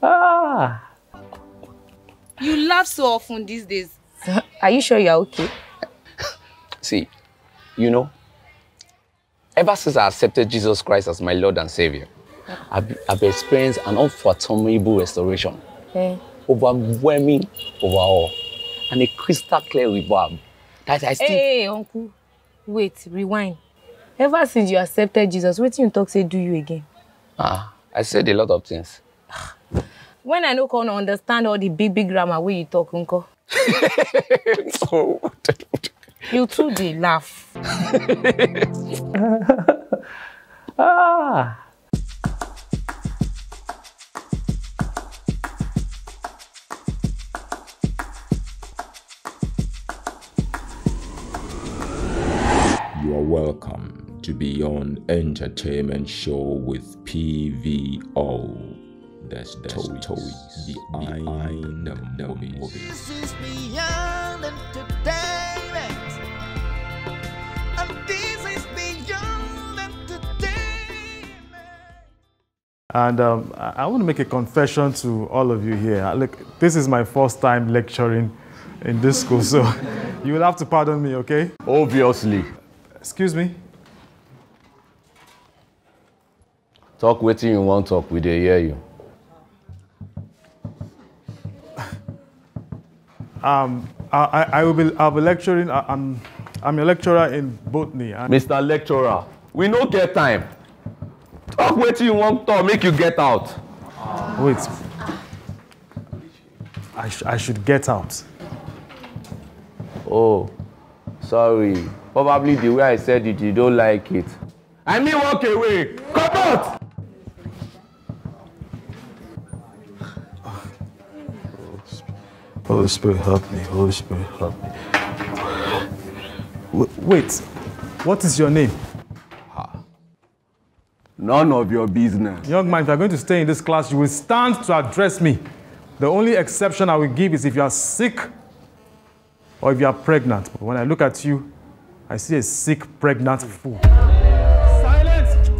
Ah. You laugh so often these days. Are you sure you're okay? See, you know, ever since I accepted Jesus Christ as my Lord and Savior, I've experienced an unfathomable restoration. Overwhelming overall. And a crystal clear revival that I still... Hey, uncle. Wait, rewind. Ever since you accepted Jesus, what you talk say do you again? I said a lot of things. When I no can understand all the big grammar where you talk, uncle. You too, they laugh. You are welcome to Beyond Entertainment Show with PVO. That's toys behind the movies. This is Beyond Entertainment. And this is Beyond Entertainment. And I want to make a confession to all of you here. Look, this is my first time lecturing in this school, so you will have to pardon me, okay? Obviously. Excuse me? Talk what you want talk, we dey hear you. I'll be lecturing. I'm a lecturer in botany. Mr. Lecturer, we no get time. Talk what you want talk, make you get out. Wait. I should get out. Oh, sorry. Probably the way I said it, you don't like it. I mean, walk away. Come out! Holy Spirit, help me. Holy Spirit, help me. Wait, what is your name? None of your business. Young man, if you're going to stay in this class, you will stand to address me. The only exception I will give is if you are sick or if you are pregnant. But when I look at you, I see a sick, pregnant fool. Silence!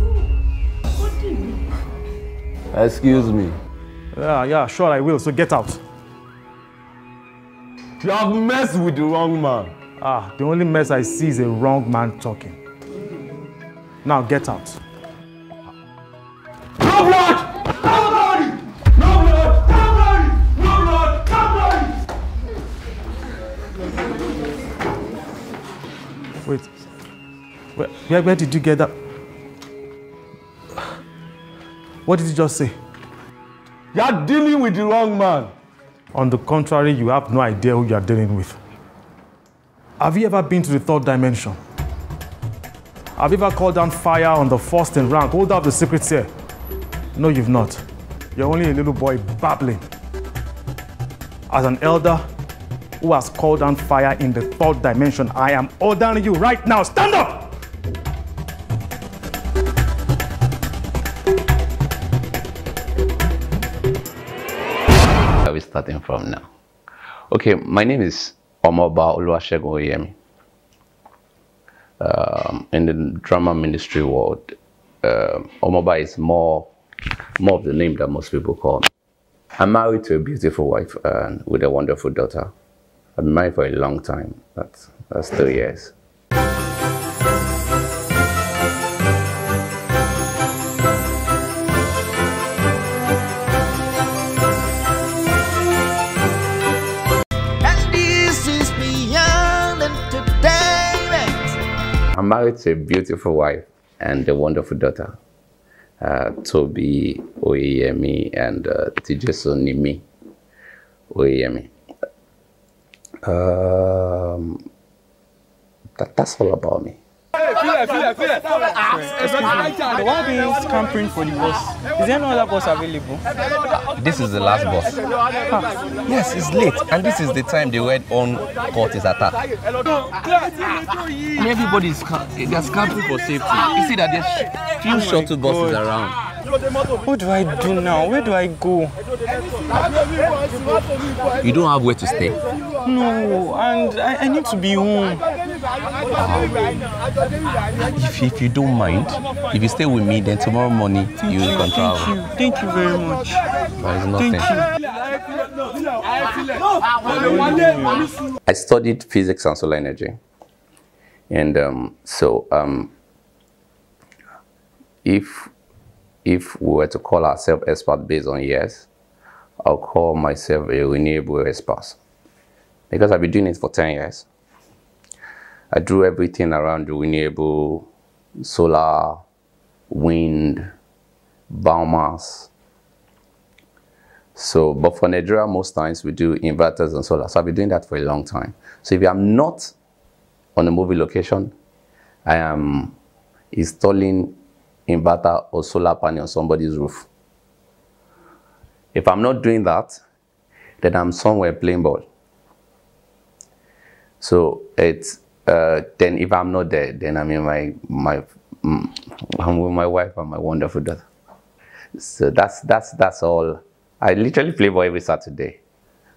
Excuse me. Yeah, sure I will, so get out. You have messed with the wrong man. The only mess I see is a wrong man talking. Now get out. No blood! No blood! No blood! No blood! No blood! Wait, where did you get that? What did you just say? You are dealing with the wrong man. On the contrary, you have no idea who you are dealing with. Have you ever been to the third dimension? Have you ever called down fire on the first in rank? Hold up the secrets here. No, you've not. You're only a little boy babbling. As an elder who has called down fire in the third dimension, I am ordering you right now. Stand up! Where are we starting from now? Okay, my name is Omooba Oyeyemi. In the drama ministry world, Omooba is more of the name that most people call me. I'm married to a beautiful wife and with a wonderful daughter. I've been married for a long time. That's 3 years. And this is Beyond Entertainment. I'm married to a beautiful wife and a wonderful daughter. Toby Oyeyemi and Tijeso Nimi Oyeyemi. That's all about me. The one being scampering for the bus. Is there no other bus available? This is the last bus. Yes, it's late, and this is the time the red on court is attacked. And everybody's they're scampering for safety. You see that there's few shuttle buses around. What do I do now? Where do I go? You don't have where to stay. No, and I need to be home. If you don't mind, if you stay with me, then tomorrow morning you can travel. Thank you very much. There is nothing. Thank you. I studied physics and solar energy. And if we were to call ourselves expert based on years, I'll call myself a renewable expert. Because I've been doing it for 10 years. I do everything around the renewable, solar, wind, biomass. So, but for Nigeria, most times we do inverters and solar. So I've been doing that for a long time. So if I'm not on a movie location, I am installing inverter or solar panel on somebody's roof. If I'm not doing that, then I'm somewhere playing ball. So it's then if I'm not there, then I'm in I'm with my wife and my wonderful daughter. So that's all. I literally play ball every Saturday,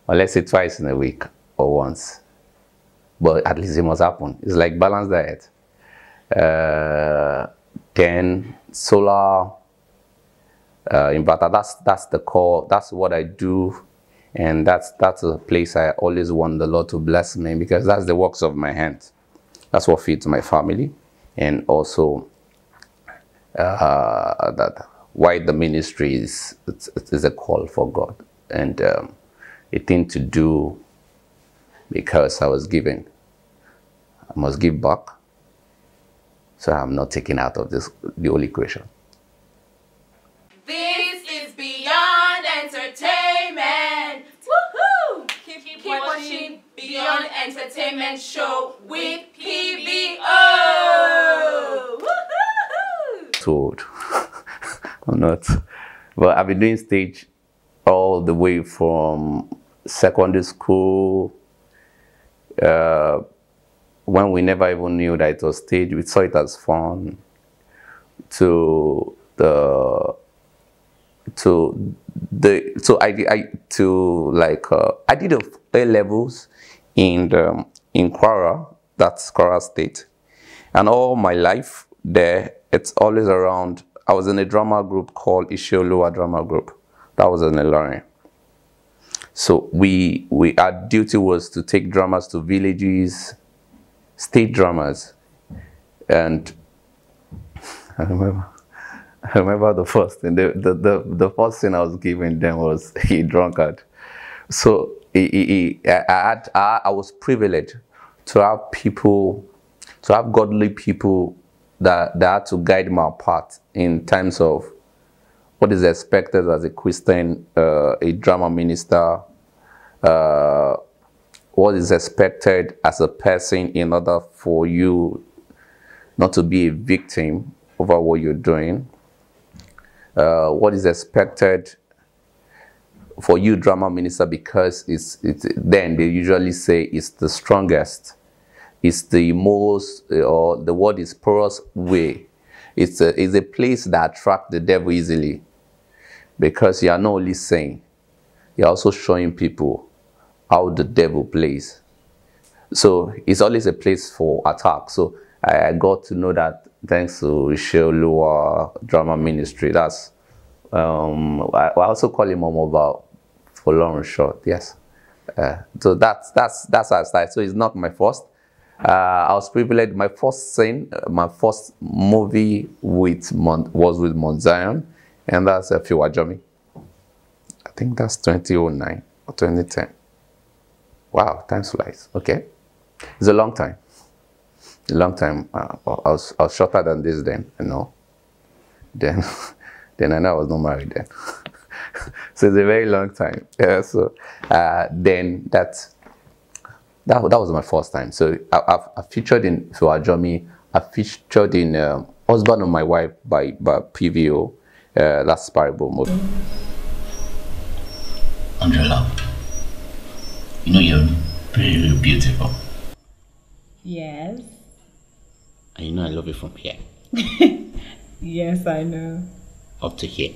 or let's say twice in a week or once. But at least it must happen. It's like balanced diet. Then solar inverter. That's the core. That's what I do. And that's a place I always want the Lord to bless me, because that's the works of my hands. That's what feeds my family. And also that why the ministry is a call for God, and a thing to do because I was given. I must give back, so I'm not taken out of the whole equation. This is Beyond Entertainment. Woohoo! Keep watching Beyond Entertainment Show with PBO. Woohoo! Told. I'm not. But I've been doing stage all the way from secondary school, when we never even knew that it was stage. We saw it as fun, I did A levels in Kwara, that's Kwara State, and all my life there, it's always around. I was in a drama group called Ishioluwa Drama Group. That was in Ilorin. So our duty was to take dramas to villages, state dramas, and I remember the first thing. The first thing I was given them was a drunkard. So I was privileged to have people, to have godly people that had to guide my path in terms of what is expected as a Christian, a drama minister, what is expected as a person in order for you not to be a victim over what you're doing, what is expected for you, drama minister, because then they usually say it's the strongest, it's the most, or the word is porous way. It's a place that attracts the devil easily, because you are not only saying, you're also showing people how the devil plays. So it's always a place for attack. So I got to know that thanks to Ishioluwa Drama Ministry. That's I also call him Omooba for long and short. Yes. So that's how I started. So it's not my first. I was privileged. My first scene, my first movie was with Mount Zion, and that's Fiwajomi. I think that's 2009 or 2010. Wow, time flies. Okay, it's a long time. A long time. I was shorter than this then, you know. Then I know I was not married then. So it's a very long time. Yeah. So then that was my first time. So I featured in Fiwajomi. I featured in Husband of My Wife by PVO. That's Parable movie. Angela, you know you're really, really beautiful. Yes. And you know I love you from here. Yes, I know. Up to here.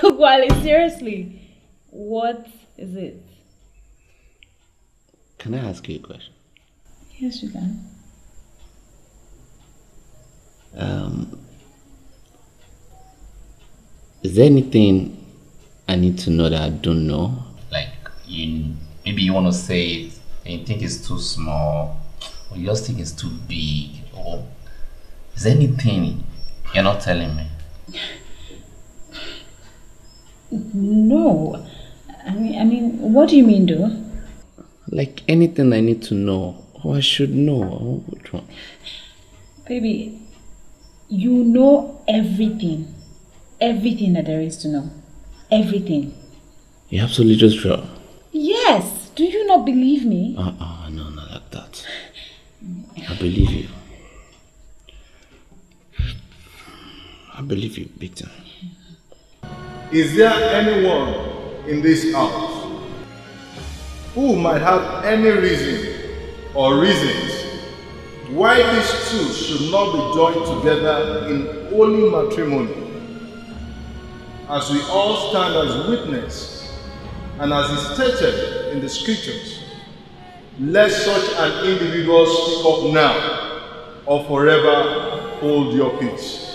Wally, seriously, what is it? Can I ask you a question? Yes, you can. Is there anything I need to know that I don't know? Like, maybe you want to say it and you think it's too small, or you just think it's too big, or is there anything you're not telling me? No. I mean, what do you mean, though? Like anything I need to know, or I should know. Which one? Baby, you know everything. Everything that there is to know. Everything. You're absolutely sure? Yes. Do you not believe me? No, not like that. I believe you. I believe you, big time. Is there anyone in this house who might have any reason or reasons why these two should not be joined together in holy matrimony? As we all stand as witness and as is stated in the scriptures, let such an individual speak up now or forever hold your peace.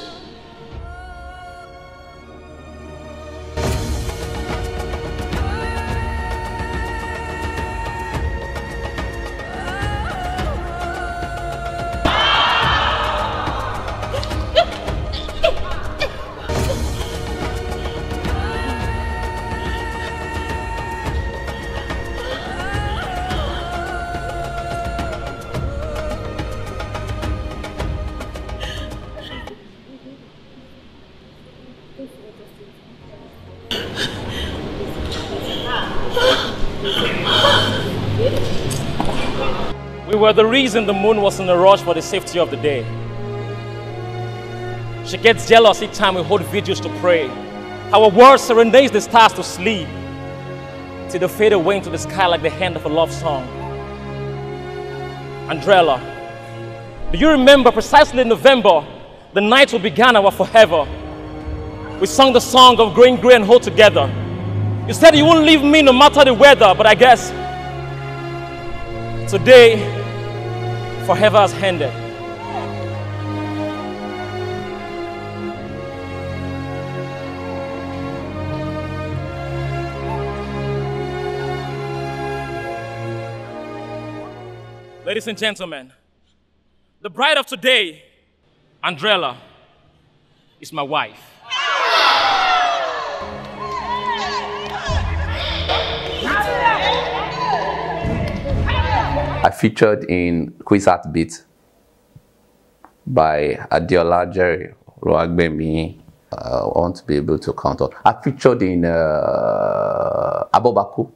We were the reason the moon was in a rush for the safety of the day. She gets jealous each time we hold vigils to pray. Our word serenades the stars to sleep, till they fade away into the sky like the end of a love song. Andrella, do you remember precisely in November, the night we began our forever? We sung the song of growing gray and hold together. You said you won't leave me no matter the weather, but I guess today, forever has ended. Ladies and gentlemen, the bride of today, Andrella, is my wife. I featured in Quiz Art Beat by Adiola Jerry Roagbemi. I want to be able to count on. I featured in Abobaku.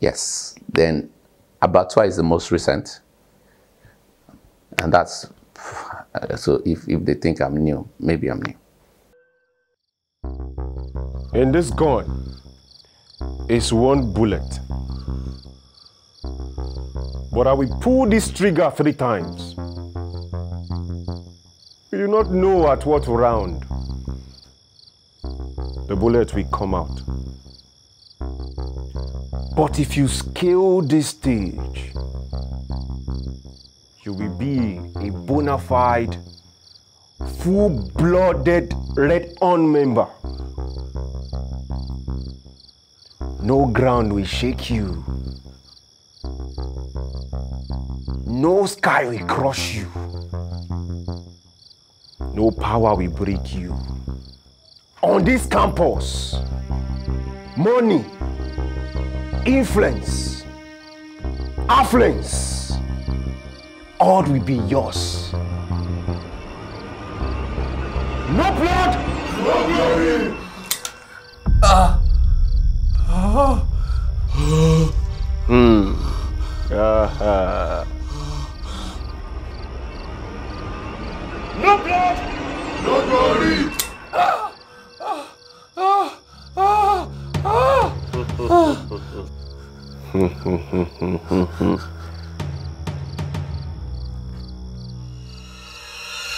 Yes. Then Abattoir is the most recent. And that's, so if they think I'm new, maybe I'm new. In this gun is one bullet. But I will pull this trigger 3 times. You do not know at what round the bullet will come out. But if you scale this stage, you will be a bona fide, full-blooded Red On member. No ground will shake you. No sky will crush you. No power will break you. On this campus, money, influence, affluence, all will be yours. No blood, no glory. No blood, no glory.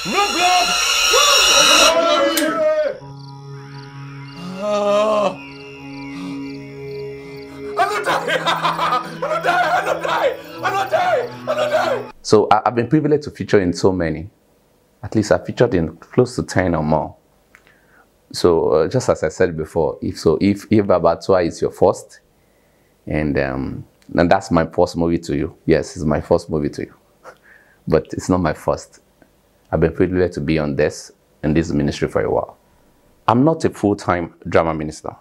No blood, no glory. So I've been privileged to feature in so many. At least I featured in close to 10 or more. So just as I said before, if Abattoir is your first, and that's my first movie to you. Yes, it's my first movie to you. But it's not my first. I've been privileged to be in this ministry for a while. I'm not a full-time drama minister.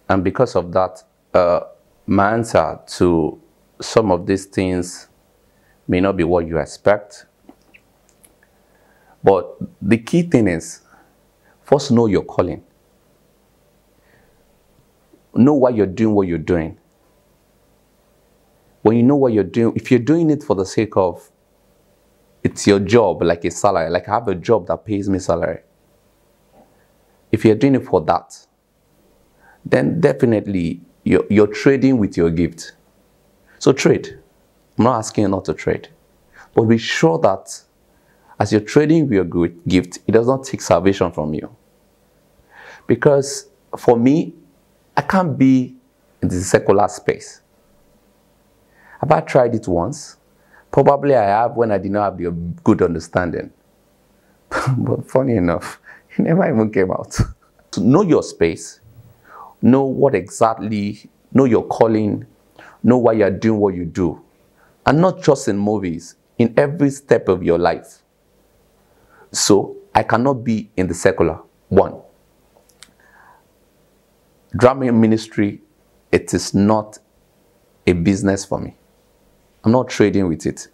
And because of that, my answer to some of these things may not be what you expect. But the key thing is, first know your calling. Know why you're doing what you're doing. When you know what you're doing, if you're doing it for the sake of, it's your job, like a salary, like I have a job that pays me salary. If you're doing it for that, then definitely you're trading with your gift. So trade. I'm not asking you not to trade. But be sure that as you're trading with your gift, it does not take salvation from you. Because for me, I can't be in the secular space. Have I tried it once? Probably I have when I did not have the good understanding. But funny enough, it never even came out. So know your space. Know what exactly, know your calling. Know why you're doing what you do. And not just in movies, in every step of your life. So I cannot be in the secular. One, drama ministry, it is not a business for me. I'm not trading with it.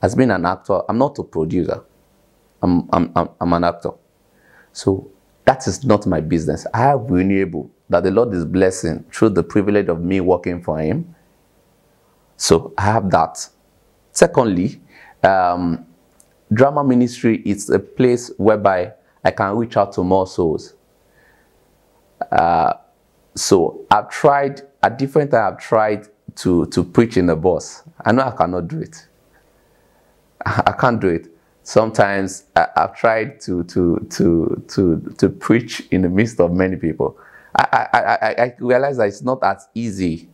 As being an actor, I'm not a producer. I'm an actor. So that is not my business. I have renewable that the Lord is blessing through the privilege of me working for Him. So I have that. Secondly, drama ministry is a place whereby I can reach out to more souls. So I've tried, at different times I've tried to preach in the bus. I know I cannot do it. I can't do it. Sometimes I've tried to preach in the midst of many people. I realize that it's not as easy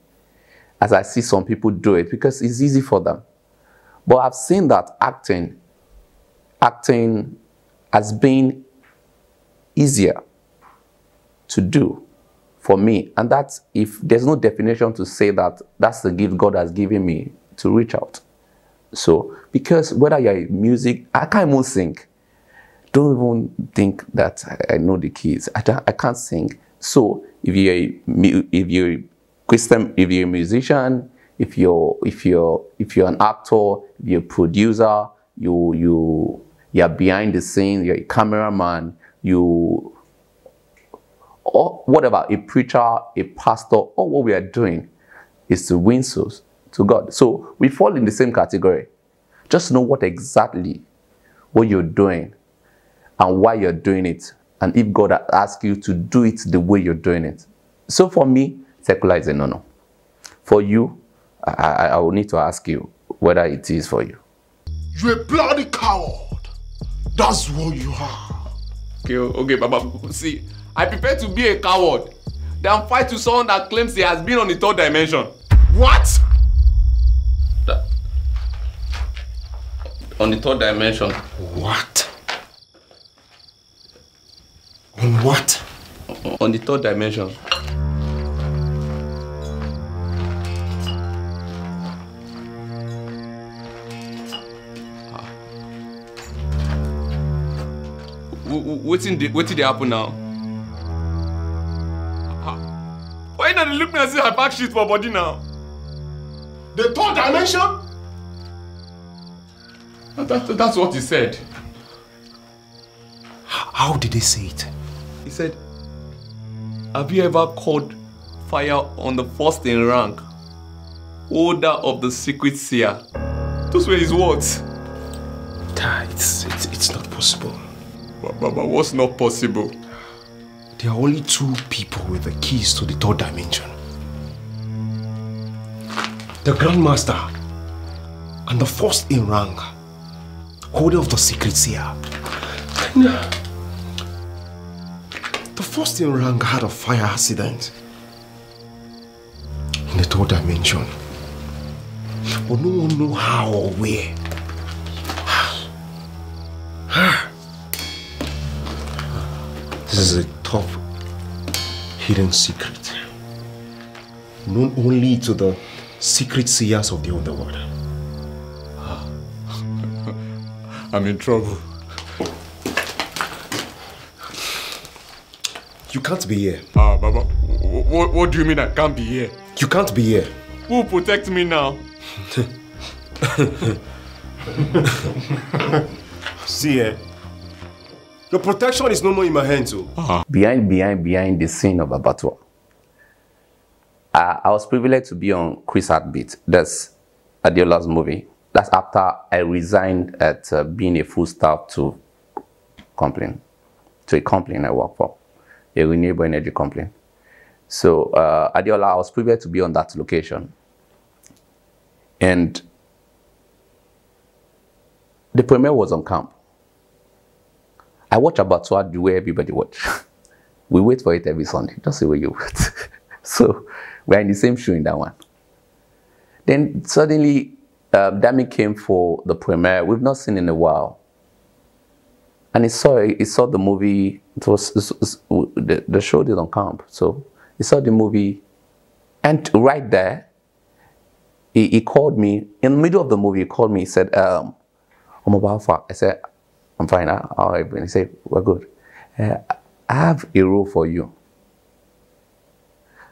as I see some people do it because it's easy for them. But I've seen that acting has been easier to do for me. And that's, if there's no definition to say that, that's the gift God has given me to reach out. So, because whether you're in music, I can't even sing. Don't even think that I know the keys. I can't sing. So, if you're a Christian, if you're a musician, if you're an actor, if you're a producer, you're behind the scenes, you're a cameraman, or whatever, a preacher, a pastor, all what we are doing is to win souls to God. So we fall in the same category. Just know what exactly what you're doing and why you're doing it, and if God asks you to do it the way you're doing it. So for me, secular is a no-no. For you, I will need to ask you whether it is for you. You're a bloody coward. That's what you are. Okay, Baba. See, I prefer to be a coward than fight with someone that claims he has been on the third dimension. What? On the third dimension. What? On what? On the third dimension. What did they happen now? Why not look me as if I pack shit for body now? The third dimension? That's what he said. How did he say it? He said, have you ever called fire on the first in rank, holder of the secret seer? Those were his words. It's not possible. Baba, what's not possible? There are only two people with the keys to the third dimension. The Grandmaster and the first in rank, holder of the secret seer. The first in rank had a fire accident in the third dimension. But no one knows how or where. This is a top hidden secret, known only to the secret seers of the underworld. I'm in trouble. You can't be here. Baba, what do you mean I can't be here? You can't be here. Who will protect me now? See, your protection is no more in my hands. Behind the scene of Abattoir, I was privileged to be on Chris Heartbeat. That's Adeola's movie. That's after I resigned at being a full staff to a company I work for, a renewable energy company. So Adeola, I was privileged to be on that location. And the premiere was on camp. I watch Abattoir the way everybody watch. We wait for it every Sunday, just the way you wait. So we're in the same show in that one. Then suddenly, Dami came for the premiere. We've not seen in a while. And he saw the movie. The show did on camp. So he saw the movie. And right there, he called me. In the middle of the movie, he called me. He said, Omooba Oyeyemi. I said, I'm fine. How are you? And he said, we're good. I have a role for you.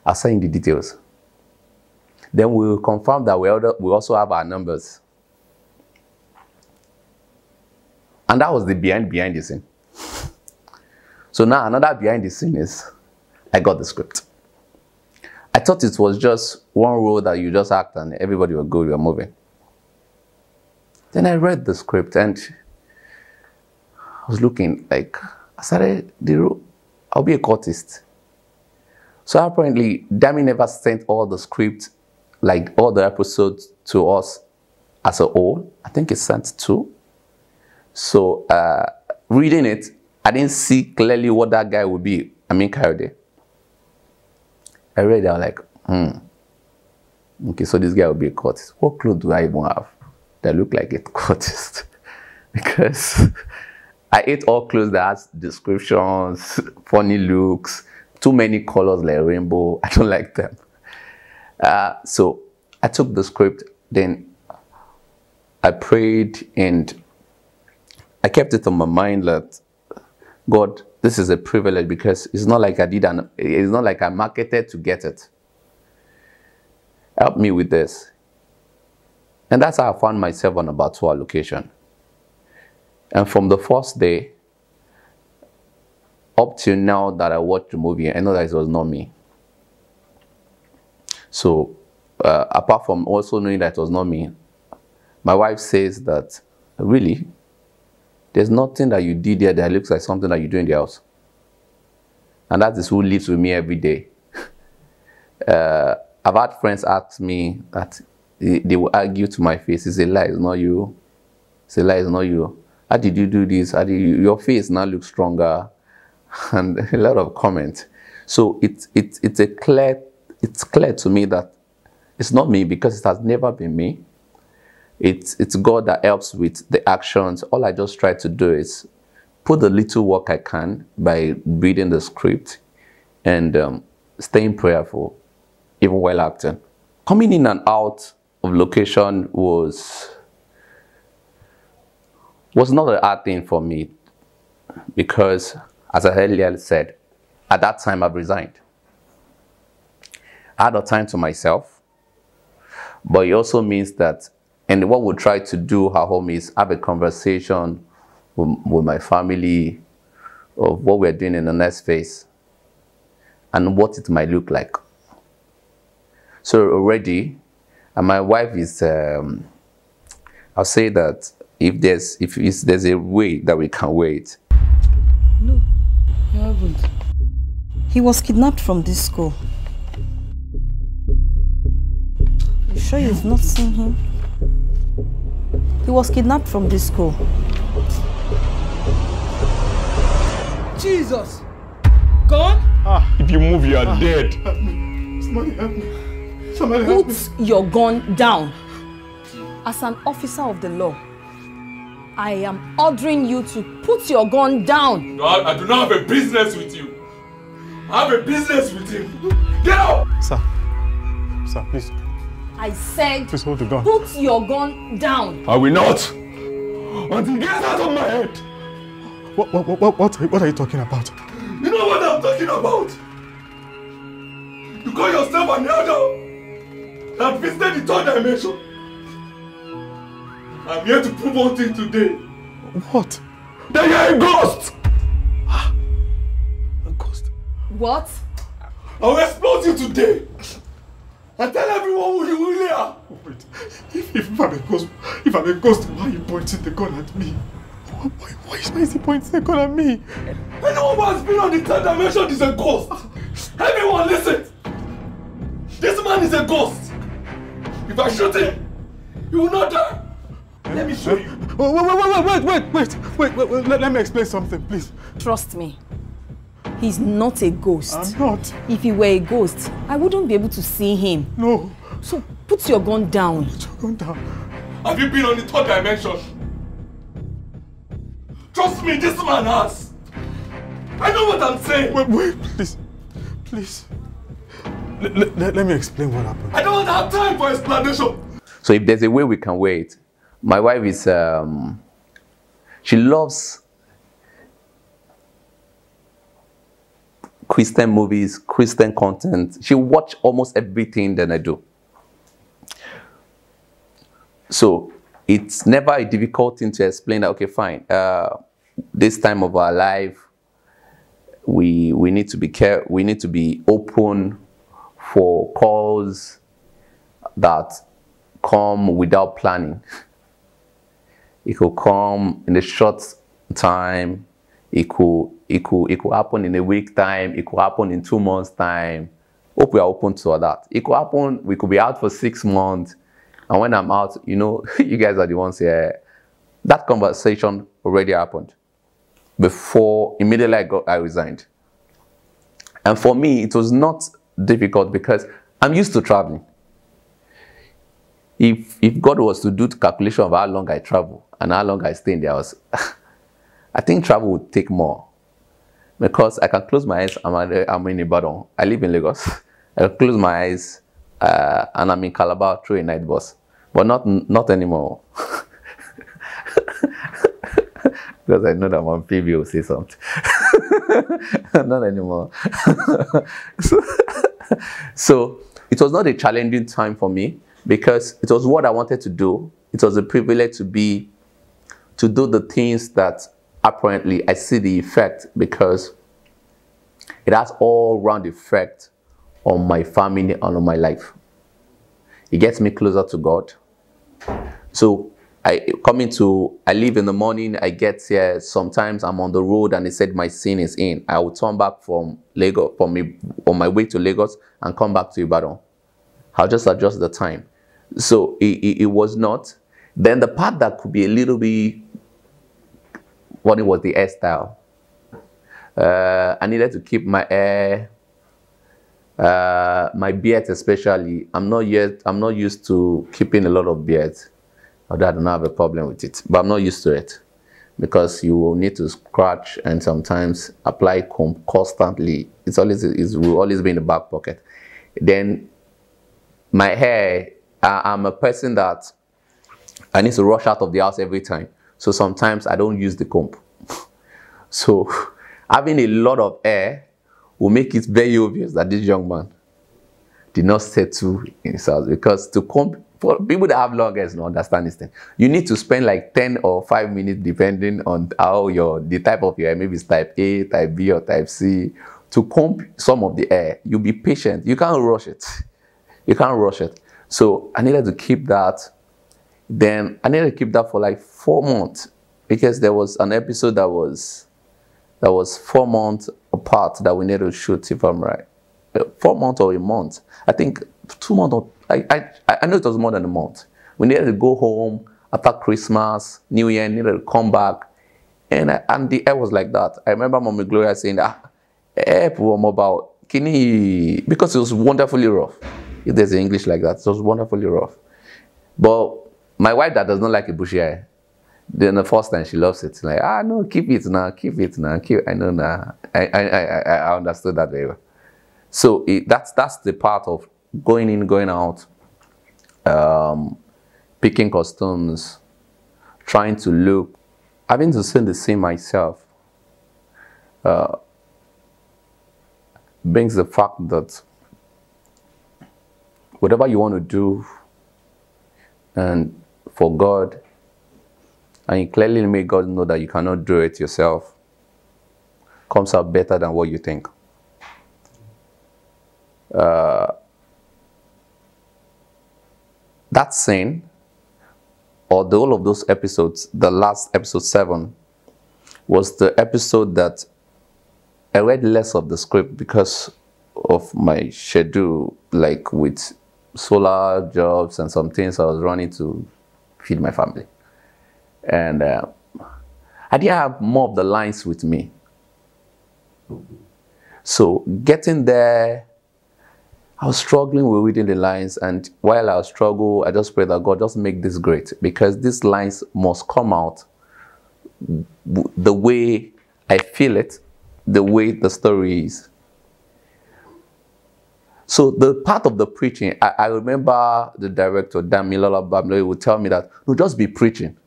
I'll send you the details. Then we will confirm that we also have our numbers. And that was the behind the scene. So now another behind the scene is, I got the script. I thought it was just one role that you just act and everybody will go, you're moving. Then I read the script and I was looking like, I started the role, I'll be a cultist. So apparently, Dami never sent all the script, like all the episodes to us as a whole. I think it sent 2. So reading it, I didn't see clearly what that guy would be. I mean, Kayode. I read it, I was like, okay, so this guy will be a cultist. What clothes do I even have that look like a cultist? Because I hate all clothes that has descriptions, funny looks, too many colors like rainbow. I don't like them. So I took the script, then I prayed, and I kept it on my mind that, God, this is a privilege, because it's not like it's not like I marketed to get it. Help me with this. And that's how I found myself on Abattoir location. And from the first day up till now that I watched the movie, I know that it was not me. So apart from also knowing that it was not me, my wife says that, really, there's nothing that you did there that looks like something that you do in the house. And that is who lives with me every day. I've had friends ask me that they will argue to my face, it's a lie, it's not you. It's a lie, it's not you. How did you do this? Your face now looks stronger. And a lot of comments. So it's clear to me that it's not me, because it has never been me. It's God that helps with the actions. All I just try to do is put the little work I can by reading the script and staying prayerful, even while acting. Coming in and out of location was not a hard thing for me, because, as I earlier said, at that time I've resigned. I had a time to myself, but it also means that, and what we'll try to do at home is have a conversation with my family of what we're doing in the next phase and what it might look like. So already, and my wife is, I'll say that if there's a way that we can wait. No, you haven't. He was kidnapped from this school. You sure you've not seen him? He was kidnapped from this school. Jesus! Gone? If you move, you are dead. Somebody help me. Somebody help me. Put your gun down. As an officer of the law, I am ordering you to put your gun down. No, I do not have a business with you. I have a business with him. Get out! Sir, please. I said, Please hold the gun. Put your gun down. I will not. Until he gets out of my head. What are you talking about? You know what I'm talking about? You call yourself an elder that visited the third dimension. I'm here to prove one thing today. What? That you're a ghost! A ghost? What? I'll explode you today. And tell everyone who you really are. Wait, if I'm a ghost, why are you pointing the gun at me? Why is he pointing the gun at me? Anyone who has been on the third dimension is a ghost. Everyone listen. This man is a ghost. If I shoot him, he will not die. Let me show you. Wait, let me explain something, please. Trust me. He's not a ghost. I'm not. If he were a ghost, I wouldn't be able to see him. No. So put your gun down. Put your gun down. Have you been on the third dimension? Trust me, this man has. I know what I'm saying. Wait, please. Let me explain what happened. I don't have time for explanation. So if there's a way we can wait, my wife is, she loves Christian movies, Christian content. She watch almost everything that I do. So it's never a difficult thing to explain that, okay, fine, this time of our life, we need to be careful, we need to be open for calls that come without planning. It could come in a short time. It could happen in a week time. It could happen in 2 months time. Hope we are open to that. It could happen, we could be out for 6 months. And when I'm out, you know, you guys are the ones here. That conversation already happened before immediately I resigned. And for me, it was not difficult because I'm used to traveling. If God was to do the calculation of how long I travel and how long I stay in the house, I think travel would take more. Because I can close my eyes, I'm in Ibadan. I live in Lagos. I can close my eyes and I'm in Calabar through a night bus. But not anymore. Because I know that one PB will say something. Not anymore. So it was not a challenging time for me because it was what I wanted to do. It was a privilege to do the things that apparently I see the effect because it has all-round effect on my family and on my life. It gets me closer to God. So I leave in the morning, I get here, sometimes I'm on the road and they said my scene is in. I will turn back from Lagos, on my way to Lagos and come back to Ibadan. I'll just adjust the time. So it was not. Then the part that could be a little bit, what it was the hairstyle. I needed to keep my hair, my beard especially. I'm not used to keeping a lot of beard. Although I don't have a problem with it, but I'm not used to it because you will need to scratch and sometimes apply comb constantly. It will always be in the back pocket. Then my hair, I'm a person that I need to rush out of the house every time. So sometimes I don't use the comb. So having a lot of hair will make it very obvious that this young man did not settle in his house, because to comb, for people that have long hair don't understand this thing, you need to spend like 10 or 5 minutes depending on how the type of your hair, maybe it's type A, type B or type C, to comb some of the hair. You'll be patient. You can't rush it. You can't rush it. So I needed to keep that. Then I needed to keep that for like 4 months because there was an episode that was 4 months apart that we needed to shoot, if I'm right. 4 months or a month. I think 2 months or I know it was more than a month. We needed to go home after Christmas, New Year, needed to come back. And the air was like that. I remember Mommy Gloria saying that about Kini, because it was wonderfully rough. If there's English like that, it was wonderfully rough. But my wife that does not like a bushy hair, Then the first time she loves it, like, no, keep it now, keep it now, I know now. I understood that very well. So that's the part of going in, going out, picking costumes, trying to look, having to sing the same myself. Brings the fact that whatever you want to do and for God, and you clearly make God know that you cannot do it yourself, comes out better than what you think. That scene, or the whole of those episodes, the last episode 7, was the episode that I read less of the script because of my schedule, like with solar jobs and some things I was running to feed my family. And I didn't have more of the lines with me. So getting there, I was struggling with reading the lines, and while I struggle, I just pray that God just make this great, because these lines must come out the way I feel it, the way the story is. So the part of the preaching, I remember the director, Damilola Bamloy, would tell me that, no, just be preaching.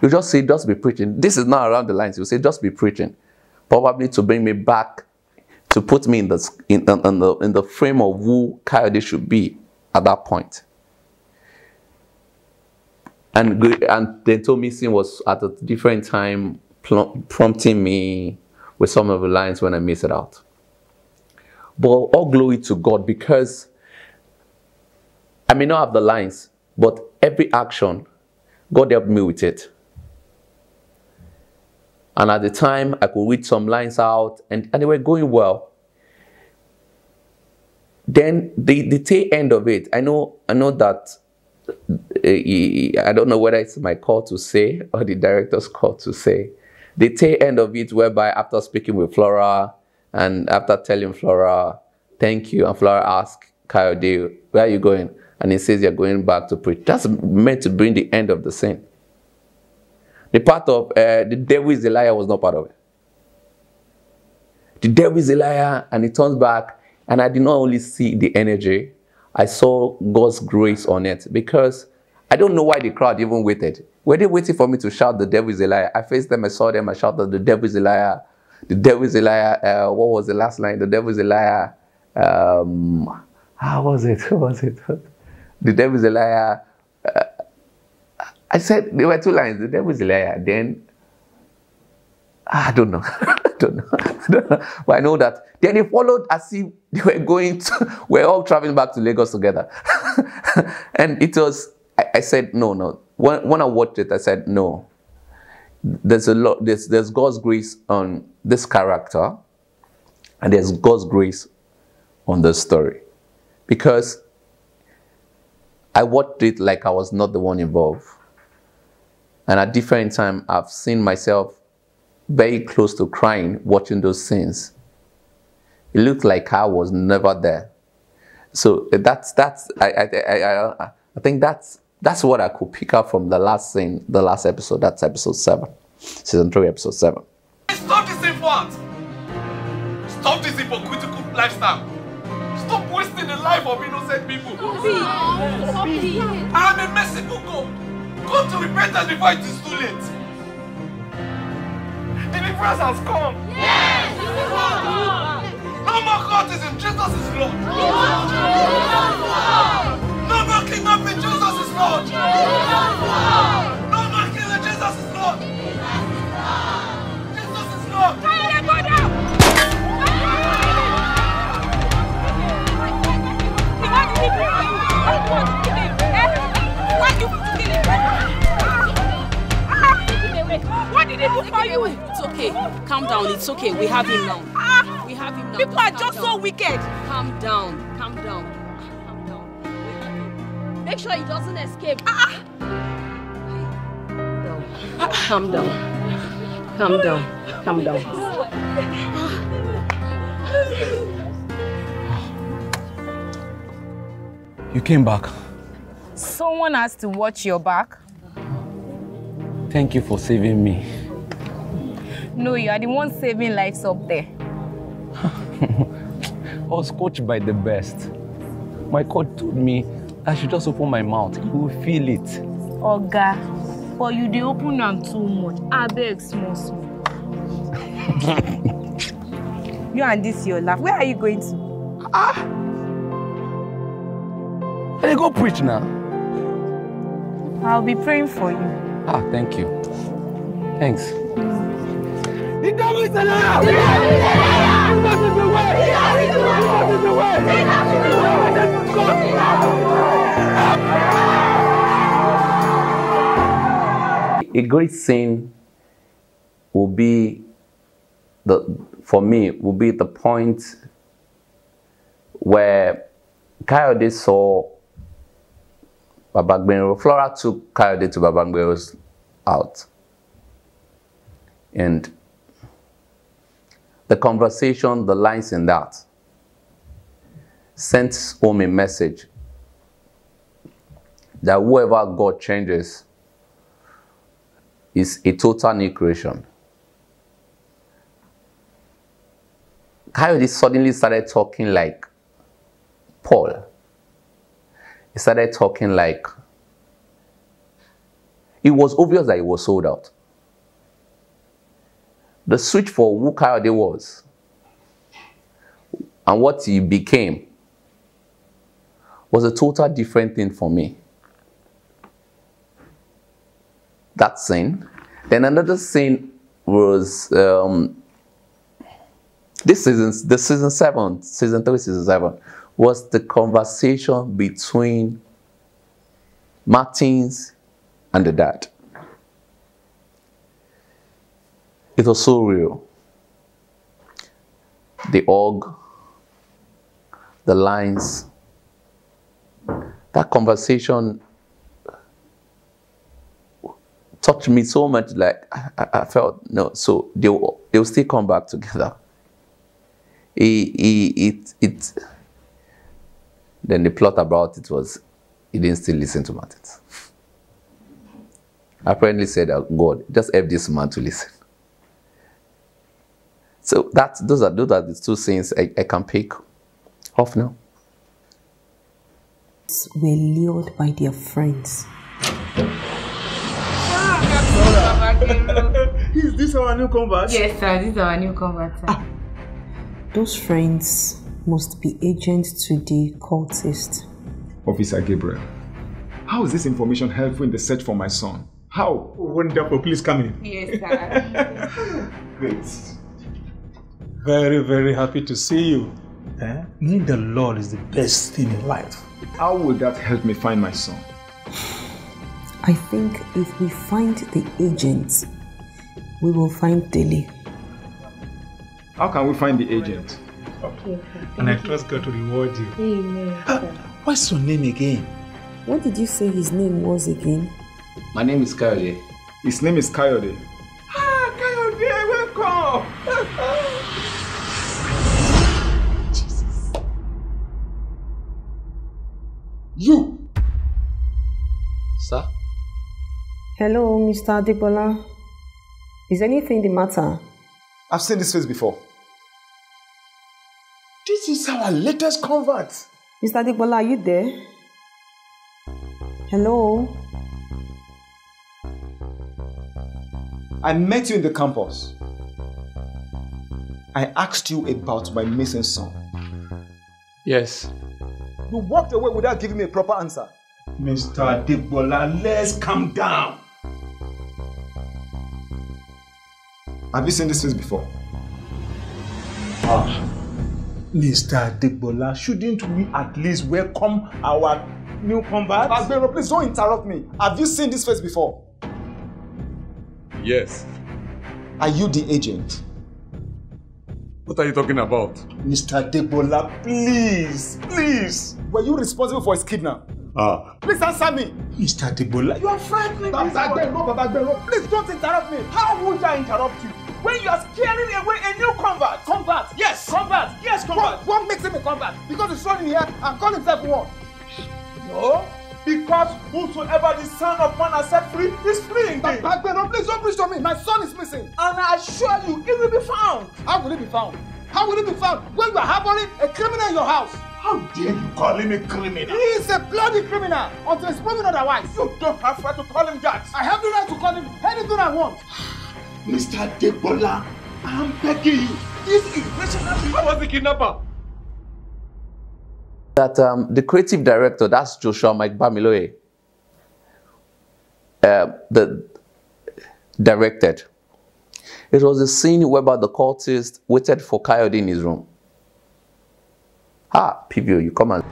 You just say, just be preaching. This is not around the lines. You say, just be preaching. Probably to bring me back, to put me in the frame of who Kayode should be at that point. And they told me Sin was at a different time prompting me with some of the lines when I missed it out. But all glory to God, because I may not have the lines, but every action, God helped me with it. And at the time, I could read some lines out, and they were going well. Then the tail end of it, I know that, I don't know whether it's my call to say or the director's call to say. The tail end of it, whereby after speaking with Flora, and after telling Flora, thank you, and Flora asked Kayode, where are you going? And he says, you're going back to preach. That's meant to bring the end of the scene. The part of the devil is a liar was not part of it. The devil is a liar, and he turns back, and I did not only see the energy, I saw God's grace on it, because I don't know why the crowd even waited. Were they waiting for me to shout, the devil is a liar? I faced them, I saw them, I shouted, the devil is a liar. The devil is a liar. What was the last line? The devil is a liar. How was it? Who was it? The devil is a liar. I said, there were 2 lines. The devil is a liar. Then, I don't know. I don't know. But I know that. Then they followed as if they were going to, we're all traveling back to Lagos together. And it was, I said, no. When I watched it, I said, no. There's a lot, there's God's grace on this character, and there's God's grace on the story. Because I watched it like I was not the one involved. And at different times, I've seen myself very close to crying watching those scenes. It looked like I was never there. So I think that's what I could pick up from the last scene, the last episode. That's episode 7, season 3, episode 7. Stop this implant! Stop this hypocritical lifestyle! Stop wasting the life of innocent people! I am a merciful God! Come to repentance before it is too late! Deliverance has come! Yes! No more cultism, Jesus is Lord! No more kidnapping, Jesus is Lord! No more killing, Jesus is Lord! Jesus is Lord! What did he do for you? It's okay. Calm down. It's okay. We have him now. We have him now. People are just so wicked. Calm down. Calm down. Calm down. Make sure he doesn't escape. Calm down. Calm down. Calm down. You came back. Someone has to watch your back. Thank you for saving me. No, you are the one saving lives up there. I was coached by the best. My coach told me I should just open my mouth. You will feel it. Oga, but you dey open am too much. I beg small. You and this your laugh. Where are you going to? Hey, go preach now. I'll be praying for you. Thank you. Thanks. The devil is a liar! The devil is a liar! Jesus is the way! Jesus is the way! A great sin will be for me will be the point where Kayode saw Babagbenro. Flora took Kayode to Babagbenro's out, and the conversation, the lines in that, sent home a message that whoever God changes is a total new creation. Kayode suddenly started talking like Paul. He started talking like, it was obvious that he was sold out. The switch for who Kayode was and what he became was a total different thing for me. That scene. Then another scene was season 3, season 7, was the conversation between Martins and the dad. It was so real. The hug, the lines, that conversation touched me so much, like I felt, no, so they'll still come back together. Then the plot about it was, he didn't still listen to Martins. I apparently said, God, just help this man to listen. So those are the two things I can pick off now. Were lured by their friends. Is this our new convert? Yes, sir, this is our new convert. Those friends must be agents to the cultist. Officer Gabriel, how is this information helpful in the search for my son? How? Wonderful, please come in. Yes, sir. Great. Very, very happy to see you. Knowing the Lord is the best thing in life. How will that help me find my son? I think if we find the agent, we will find Dele. How can we find the agent? Okay. And I trust God to reward you. Amen. What's your name again? What did you say his name was again? My name is Kayode. His name is Kayode. Kayode, welcome! Jesus. You! Sir? Hello, Mr. Adebola. Is anything the matter? I've seen this face before. This is our latest convert. Mr. Adebola, are you there? Hello? I met you in the campus. I asked you about my missing son. Yes. You walked away without giving me a proper answer. Mr. Adebola, let's calm down. Have you seen this face before? Mr. Adebola, shouldn't we at least welcome our new convert? Agbero, please don't interrupt me. Have you seen this face before? Yes. Are you the agent? What are you talking about? Mr. Adebola, please, please. Were you responsible for his kidnap? Please answer me. Mr. Adebola, you are frightening me. Please don't interrupt me. How would I interrupt you? When you are scaring away a new convert? Convert? Yes, convert. Yes, convert. What makes him a convert? Because he's running here and call himself one. No. Because whosoever the Son of Man has set free is free indeed. No, please don't preach to me. My son is missing. And I assure you, it will be found. How will it be found? How will it be found when you are harboring a criminal in your house? How dare you call him a criminal? He is a bloody criminal until it's proven otherwise. You don't have right to call him that. I have the right to call him anything I want. Mr. Debola, I'm begging you. This irrational people was the kidnapper. That the creative director, that's Joshua Mike Bamiloye, directed. It was a scene whereby the cultist waited for Kayode in his room. Ah, PVO, you come and...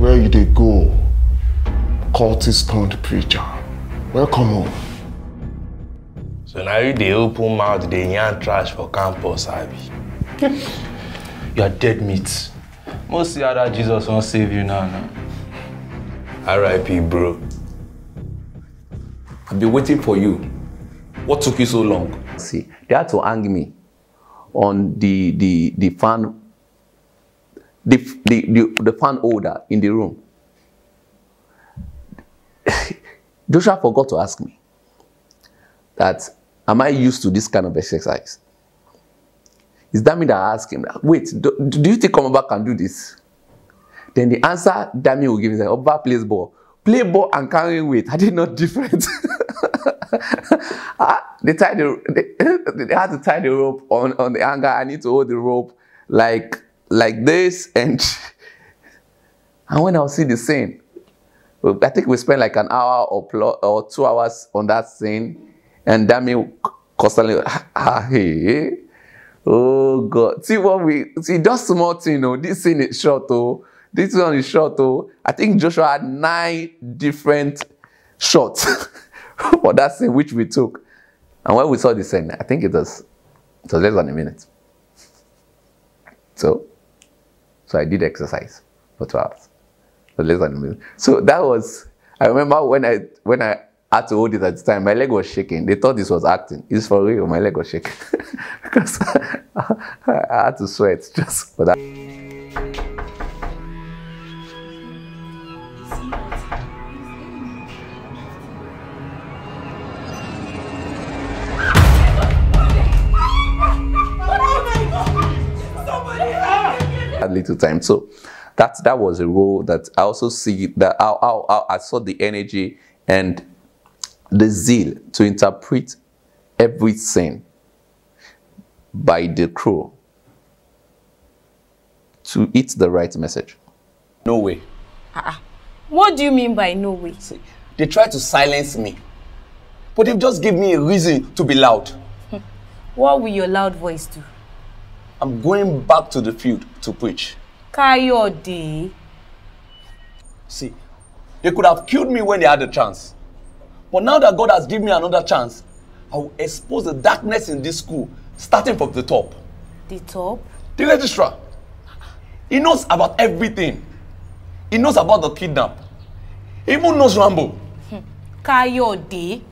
Where you they go? Cultist turned preacher. Welcome home. So now you they open mouth, they yarn trash for campus, Abi. You are dead meat. Most see how that Jesus won't save you now. R.I.P. bro. I've been waiting for you. What took you so long? See, they had to hang me on the fan holder in the room. Joshua forgot to ask me that, am I used to this kind of exercise? Is that me that I asked him, wait, do you think Omooba can do this? Then the answer Dami will give is like, Omooba plays ball. Play ball and carrying weight. Are they not different? They had to tie the rope on the hanger. I need to hold the rope like this. And when I see the scene, I think we spent like an hour or 2 hours on that scene. And Dami constantly, hey. Oh God! See just small thing. This scene is short. This one is short. I think Joshua had 9 different shots for that scene which we took. And when we saw the scene, I think it was less than a minute. So I did exercise for 2 hours. It was less than a minute. So that was. I remember when I had to hold it at the time, my leg was shaking. They thought this was acting. It's for real. My leg was shaking because I had to sweat just for that. A little time. So that was a role that I also see that how I saw the energy and the zeal to interpret every scene by the crew to hit the right message. No way. What do you mean by no way? See, they tried to silence me, but they've just given me a reason to be loud. What will your loud voice do? I'm going back to the field to preach. Kayode. See, they could have killed me when they had the chance. But now that God has given me another chance, I will expose the darkness in this school, starting from the top. The top? The registrar. He knows about everything. He knows about the kidnap. He even knows Rambo. Kayode,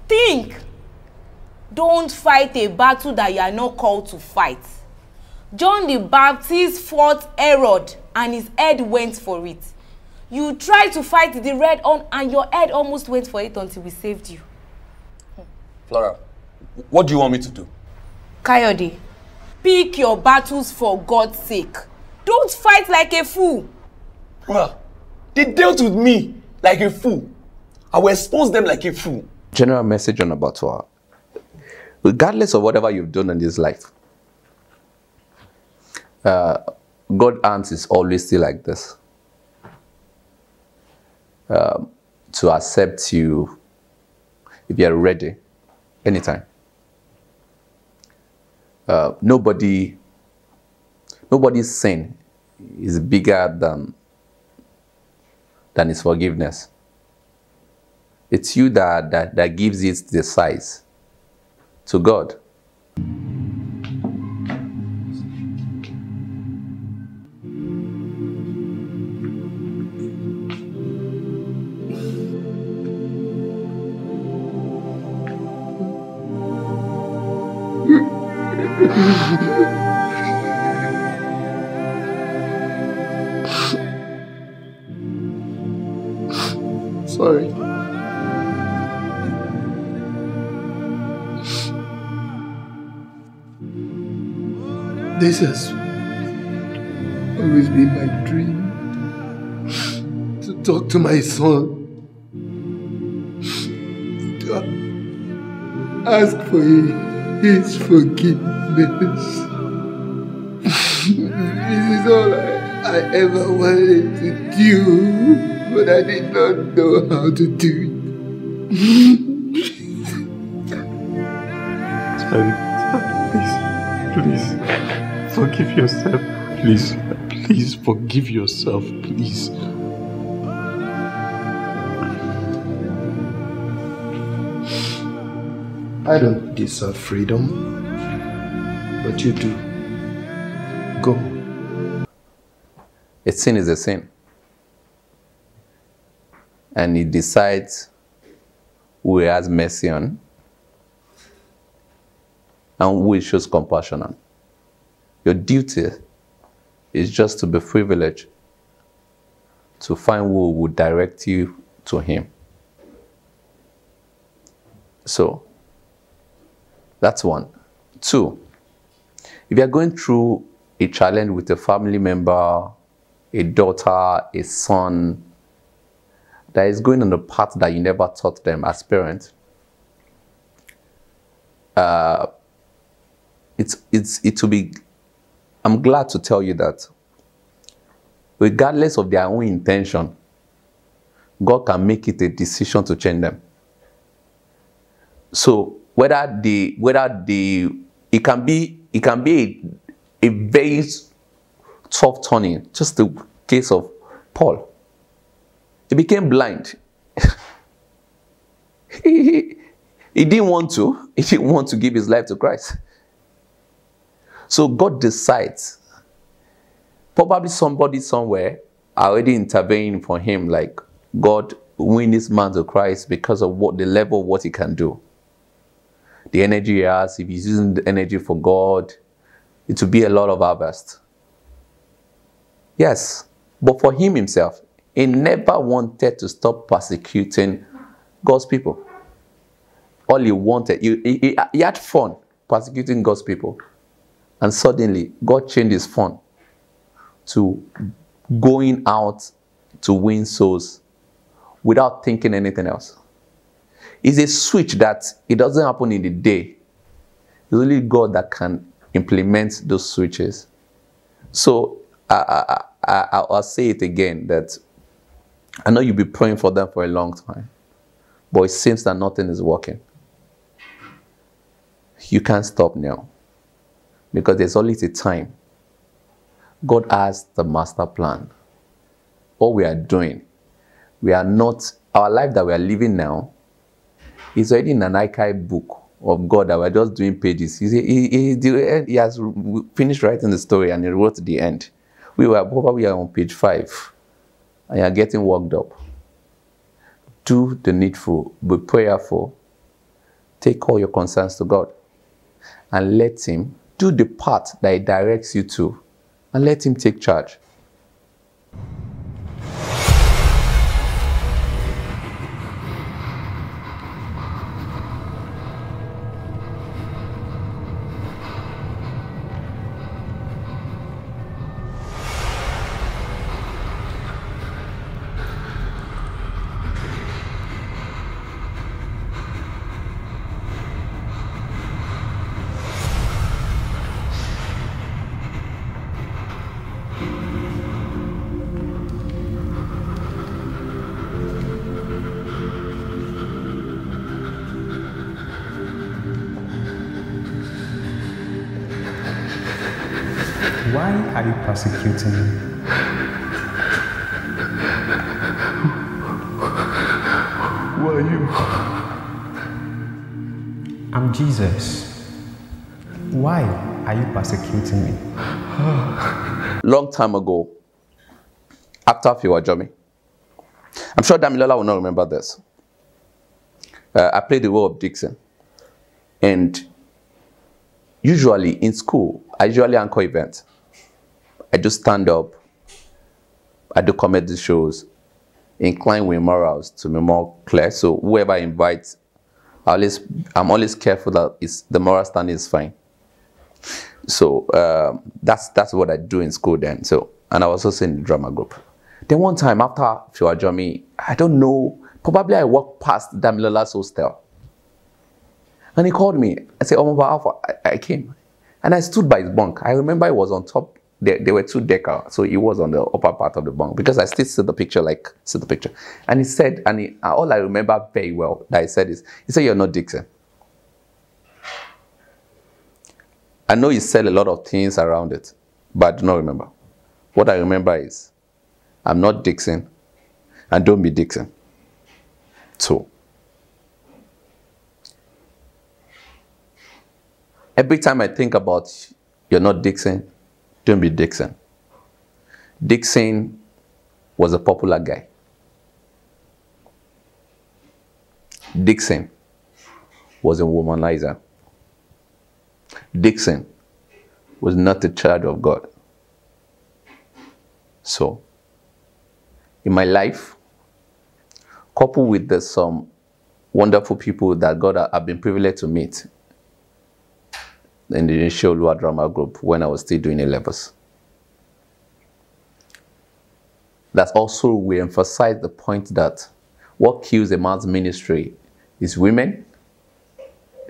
think. Don't fight a battle that you are not called to fight. John the Baptist fought Herod and his head went for it. You tried to fight the red on and your head almost went for it until we saved you. Flora, what do you want me to do? Kayode, pick your battles for God's sake. Don't fight like a fool. Well, they dealt with me like a fool. I will expose them like a fool. General message on Abattoir. Regardless of whatever you've done in this life, God's hands is always still like this. To accept you if you're ready, anytime. Nobody's sin is bigger than his forgiveness. It's you that gives it the size to God. sorry. This has always been my dream, to talk to my son, to ask for his forgiveness. This is all I ever wanted to do, but I did not know how to do it. Please, forgive yourself. Please forgive yourself, please. I don't deserve freedom, but you do. Go. A sin is a sin. And he decides who he has mercy on and who he shows compassion on. Your duty is just to be privileged to find who would direct you to him. So, that's one. Two, if you are going through a challenge with a family member, a daughter, a son, that is going on a path that you never taught them as parents, it will be, I'm glad to tell you that regardless of their own intention, God can make it a decision to change them. So it can be a very tough turning. Just the case of Paul. He became blind. He didn't want to. He didn't want to give his life to Christ. So God decides. Probably somebody somewhere already intervening for him, like, God, win this man to Christ because of what the level of what he can do. The energy he has, if he's using the energy for God, it will be a lot of harvest. Yes, but for him himself, he never wanted to stop persecuting God's people. All he wanted, he had fun persecuting God's people. And suddenly, God changed his fun to going out to win souls without thinking anything else. It's a switch that it doesn't happen in the day. It's only God that can implement those switches. So I'll say it again, that I know you'll be praying for them for a long time, but it seems that nothing is working. You can't stop now, because there's always a time. God has the master plan. What we are doing, we are not, our life that we are living now is already in an archive book of God that we're just doing pages. He has finished writing the story and he wrote the end. We were probably on page 5 and you're getting worked up. Do the needful, be prayerful, take all your concerns to God and let him do the part that he directs you to, and let him take charge. Why are you persecuting me? Who are you? I'm Jesus. Why are you persecuting me? Long time ago, after Fiwajami, I'm sure Damilola will not remember this. I played the role of Dixon. And usually in school, I usually anchor events. I do stand up, I do comedy shows, inclined with morals to be more clear. So whoever invites, I'm always careful that the moral standing is fine. So that's what I do in school then. So, and I was also in the drama group. Then one time after Fiwajami, I don't know, probably I walked past Damilola's hostel. And he called me. I said, Omooba Alpha. I came. And I stood by his bunk. I remember I was on top. There were 2 decker. So he was on the upper part of the bunk. Because I still see the picture. And he said, all I remember very well that he said is, he said, you're not Dixon. I know he said a lot of things around it, but I do not remember. What I remember is, I'm not Dixon, and don't be Dixon. So, every time I think about you're not Dixon, don't be Dixon. Dixon was a popular guy. Dixon was a womanizer. Dixon was not a child of God. So, in my life, coupled with some wonderful people that God have been privileged to meet in the initial Lua drama group when I was still doing A-levels. That's also we emphasize the point that what kills a man's ministry is women,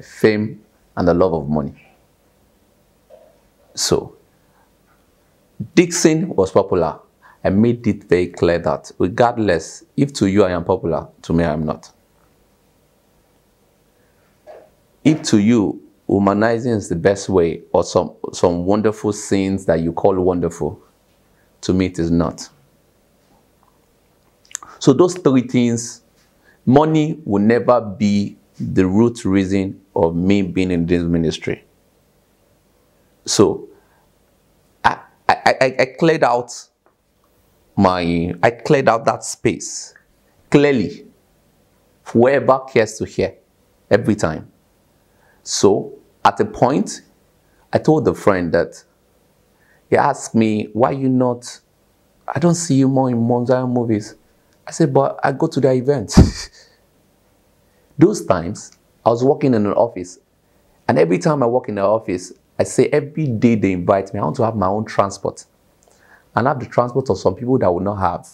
fame, and the love of money. So, Dixon was popular. I made it very clear that regardless, if to you I am popular, to me I am not. If to you, humanizing is the best way, or some wonderful scenes that you call wonderful, to me it is not. So those 3 things, money will never be the root reason of me being in this ministry. So I cleared out that space clearly for whoever cares to hear every time. So at a point, I told the friend that he asked me, why you not, I don't see you more in Monzara movies. I said, but I go to their events. Those times, I was working in an office, and every time I work in the office, I say every day they invite me, I want to have my own transport. And have the transport of some people that will not have.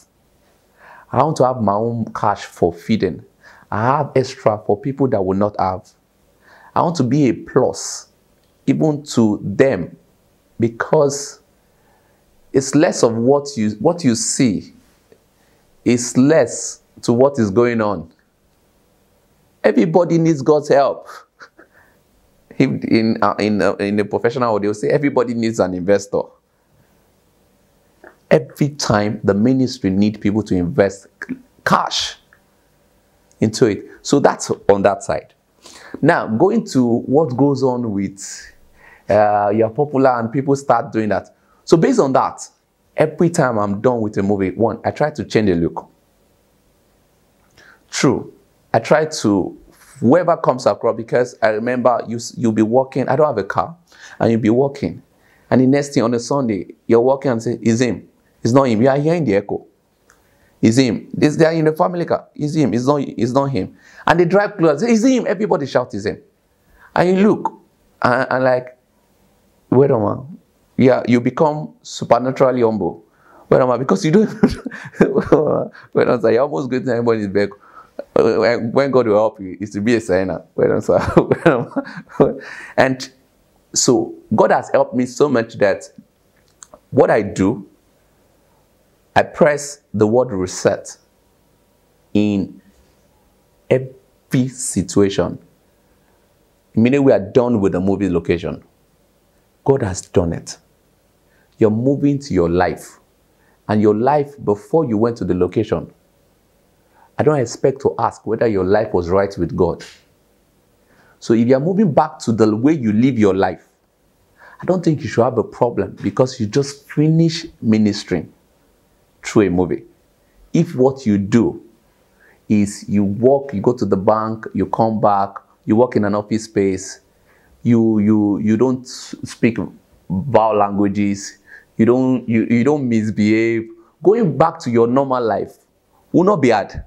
I want to have my own cash for feeding. I have extra for people that will not have. I want to be a plus, even to them, because it's less of what you see. It's less to what is going on. Everybody needs God's help. In the professional world, they'll say everybody needs an investor. Every time the ministry needs people to invest cash into it. So that's on that side. Now, going to what goes on with you're popular and people start doing that. So based on that, every time I'm done with a movie, one, I try to change the look. True. I try to, whoever comes across, because I remember you'll be walking, I don't have a car, and you'll be walking. And the next thing on a Sunday, you're walking and say, it's him. It's not him. You are hearing the echo. It's him. They are in the family car. It's him. It's not him. And they drive close. It's him. Everybody shouts, it's him. And you look, and like, wait a minute. Yeah, you become supernaturally humble. Wait a minute, because you don't. Wait a minute, you're almost going to everybody's back. When God will help you, is to be a signer. And so God has helped me so much that what I do, I press the word reset in every situation. Immediately we are done with the movie location. God has done it. You're moving to your life. And your life before you went to the location, I don't expect to ask whether your life was right with God. So if you're moving back to the way you live your life, I don't think you should have a problem because you just finish ministering through a movie. If what you do is you walk, you go to the bank, you come back, you work in an office space, you don't speak vowel languages, you don't misbehave, going back to your normal life will not be hard.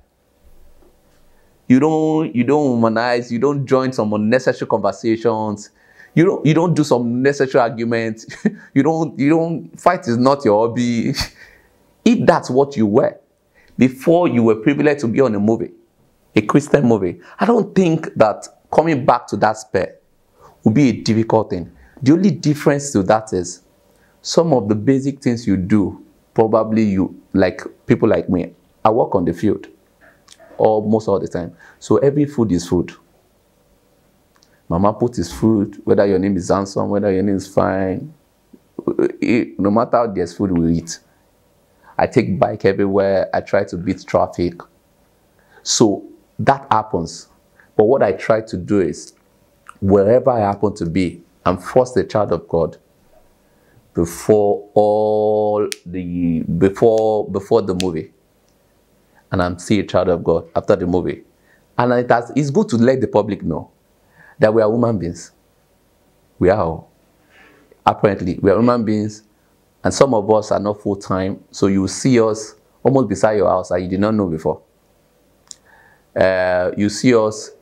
You don't humanize, you don't join some unnecessary conversations, you don't do some unnecessary arguments, you don't fight is not your hobby. If that's what you were before you were privileged to be on a movie, a Christian movie, I don't think that coming back to that spare will be a difficult thing. The only difference to that is some of the basic things you do, probably you, like people like me, I work on the field almost all the time. So every food is food. Mama put his food, whether your name is handsome, whether your name is fine, no matter how there's food, we eat. I take bike everywhere. I try to beat traffic. So that happens. But what I try to do is, wherever I happen to be, I'm first a child of God before the movie. And I'm still a child of God after the movie. And it's good to let the public know that we are human beings. We are. Apparently, we are human beings. And some of us are not full-time. So you see us almost beside your house and you did not know before. You see us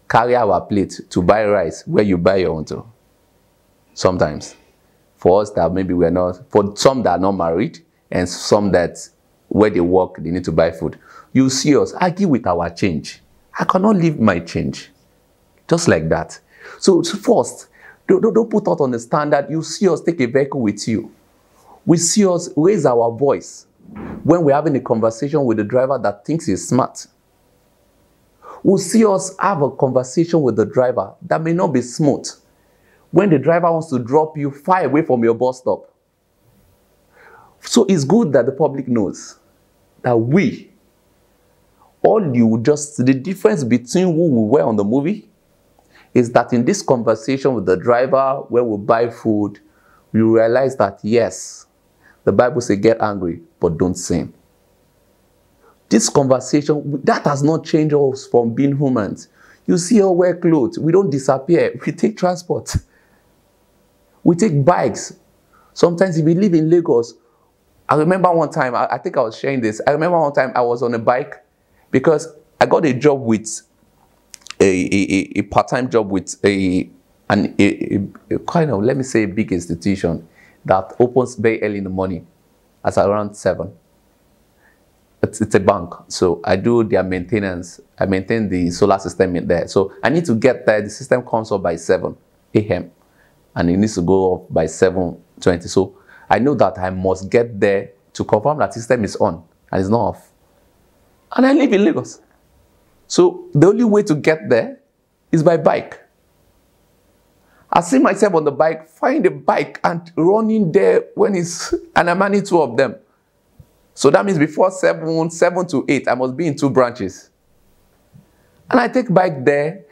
carry our plate to buy rice where you buy your own too. Sometimes. For us that maybe we're not, for some that are not married and some that where they work, they need to buy food. You see us argue with our change. I cannot leave my change. Just like that. So first, don't put out on the standard. You see us take a vehicle with you. We see us raise our voice when we're having a conversation with the driver that thinks he's smart. We'll see us have a conversation with the driver that may not be smooth. When the driver wants to drop you far away from your bus stop. So it's good that the public knows that the difference between who we were on the movie is that in this conversation with the driver where we buy food, we realize that yes, the Bible says get angry, but don't sin. This conversation, that has not changed us from being humans. You see us wear clothes, we don't disappear, we take transport. We take bikes. Sometimes if we live in Lagos, I remember one time, I think I was sharing this. I remember one time I was on a bike because I got a job with a part-time job with a kind of, let me say, a big institution that opens very early in the morning, at around 7. It's a bank, so I do their maintenance. I maintain the solar system in there. So I need to get there. The system comes up by 7 a.m. and it needs to go off by 7:20. So I know that I must get there to confirm that system is on and it's not off. And I live in Lagos. So the only way to get there is by bike. I see myself on the bike, find a bike and running there when it's, and I'm managing 2 of them. So that means before 7 to 8, I must be in 2 branches. And I take bike there.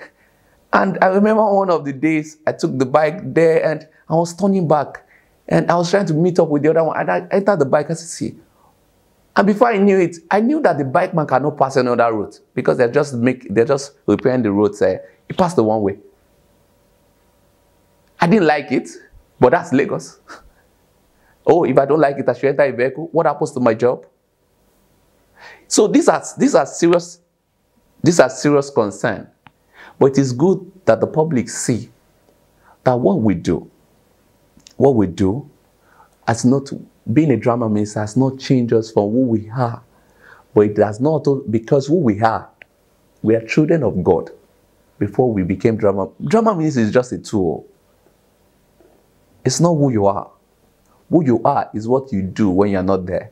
And I remember one of the days I took the bike there and I was turning back. And I was trying to meet up with the other one. And I entered the bike, I said, see. And before I knew it, I knew that the bike man cannot pass another route because they're just repairing the roads. He passed the one way. I didn't like it, but that's Lagos. Oh, if I don't like it, I should enter a vehicle. What happens to my job? So these are serious concerns. But it is good that the public see that what we do as not being a drama minister has not changed us from who we are. But it does not, because who we are children of God before we became drama. Drama minister is just a tool. It's not who you are. Who you are is what you do when you're not there.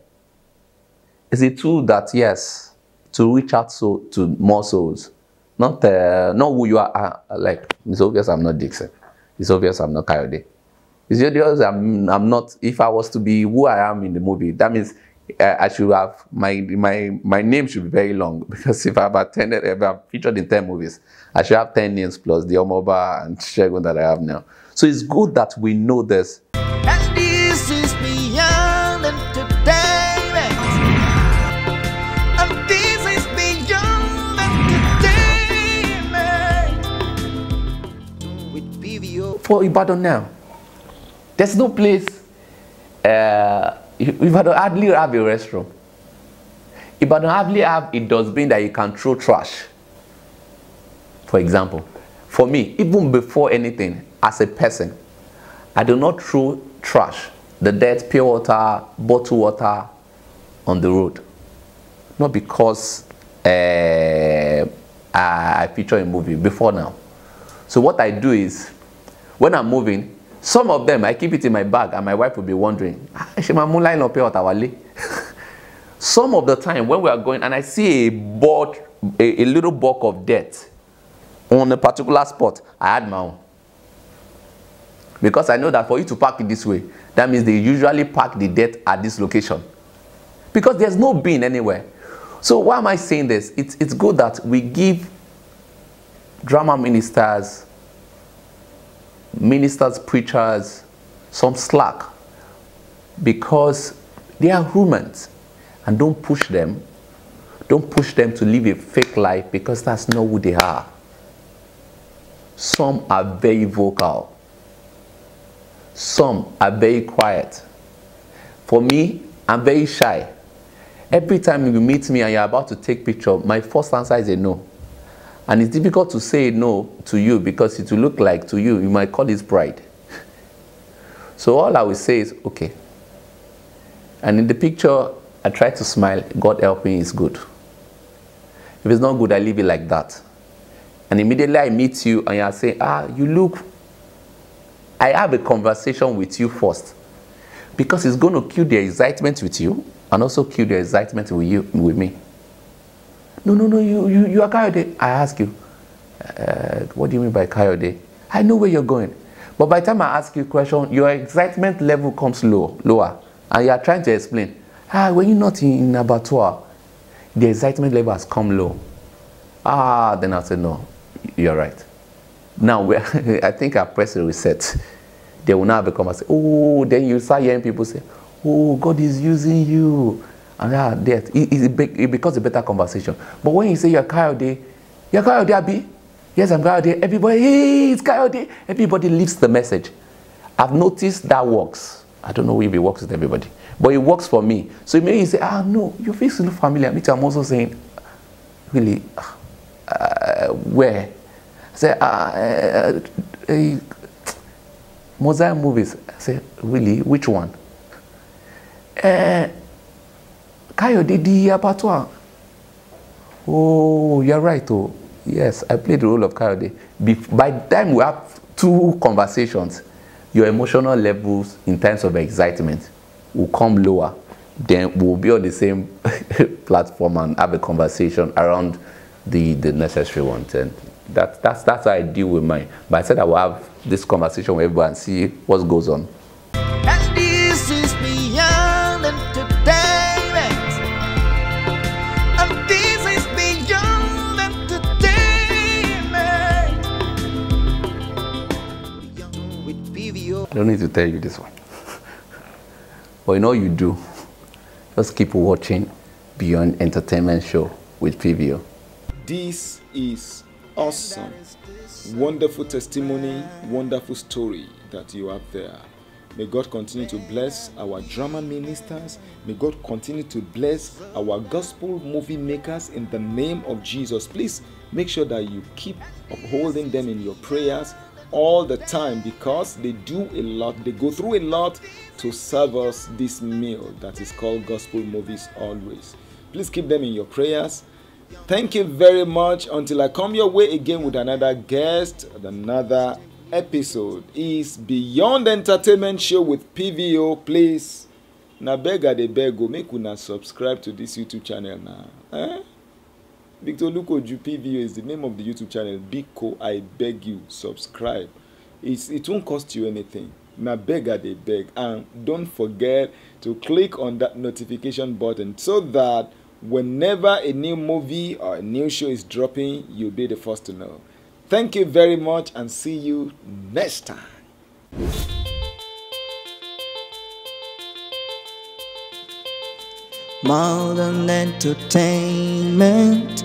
It's a tool that, yes, to reach out to more souls. Not who you are. Like, it's obvious I'm not Dixon. It's obvious I'm not Kayode. It's obvious I'm not, if I was to be who I am in the movie, that means I should have, my name should be very long. Because if I've featured in 10 movies, I should have 10 names plus the Omooba and Shegun that I have now. So it's good that we know this. And this is beyond entertainment. And this is beyond entertainment. With PVO. For Ibadan now, there's no place, Ibadan hardly have a restroom. If I don't hardly have a dustbin that you can throw trash, for example, for me, even before anything, as a person, I do not throw trash, the dirt, pure water, bottled water on the road. Not because I feature a movie, before now. So what I do is, when I'm moving, some of them, I keep it in my bag, and my wife will be wondering, some of the time when we are going, and I see a little bulk of dirt on a particular spot, I add my own. Because I know that for you to park it this way, that means they usually park the dirt at this location. Because there's no bin anywhere. So why am I saying this? It's good that we give drama ministers, preachers, some slack. Because they are humans. And don't push them. Don't push them to live a fake life, because that's not who they are. Some are very vocal. Some are very quiet. For me, I'm very shy. Every time you meet me and you're about to take picture, my first answer is a no. And it's difficult to say no to you, because it will look like to you, you might call this pride. So all I will say is, okay. And in the picture, I try to smile. God help me, it's good. If it's not good, I leave it like that. And immediately I meet you and you are saying, you look, I have a conversation with you first. Because it's going to kill the excitement with you and also kill the excitement with me. No, you are Kayode. I ask you, what do you mean by Kayode? I know where you're going. But by the time I ask you a question, your excitement level comes lower. And you are trying to explain, when you're not in Abattoir, the excitement level has come low. Then I'll say, no, you're right. Now, I think I press the reset. They will now become and say, then you start hearing people say, God is using you. And it becomes a better conversation. But when you say you're Kayode, Abi? Yes, I'm Kayode. Everybody, hey, it's Kayode. Everybody leaves the message. I've noticed that works. I don't know if it works with everybody, but it works for me. So maybe you say, no, your face is not familiar. Me too, I'm also saying, really, where? I say, Mosaic movies. I say, really, which one? Kayode the Abattoir. Oh, you're right. Oh, yes, I played the role of Kayode. By the time we have two conversations, your emotional levels in terms of excitement will come lower. Then we'll be on the same platform and have a conversation around the necessary ones. And that's how I deal with mine. But I said I will have this conversation with everyone and see what goes on. And this is beyond entertainment. And this is beyond entertainment. With PVO. I don't need to tell you this one. But you know you do. Just keep watching Beyond Entertainment Show with PVO. This is awesome. Wonderful testimony, wonderful story that you have there. May God continue to bless our drama ministers. May God continue to bless our gospel movie makers in the name of Jesus. Please make sure that you keep upholding them in your prayers all the time, because they do a lot. They go through a lot to serve us this meal that is called gospel movies always. Please keep them in your prayers. Thank you very much. Until I come your way again with another guest, another episode is Beyond Entertainment Show with PVO. Please, na beg I dey beg go make una subscribe to this YouTube channel now. Victor Lukoju PVO is the name of the YouTube channel. Biko, I beg you, subscribe. It won't cost you anything. Na beg I dey beg, and don't forget to click on that notification button so that whenever a new movie or a new show is dropping, you'll be the first to know. Thank you very much, and see you next time. Modern entertainment,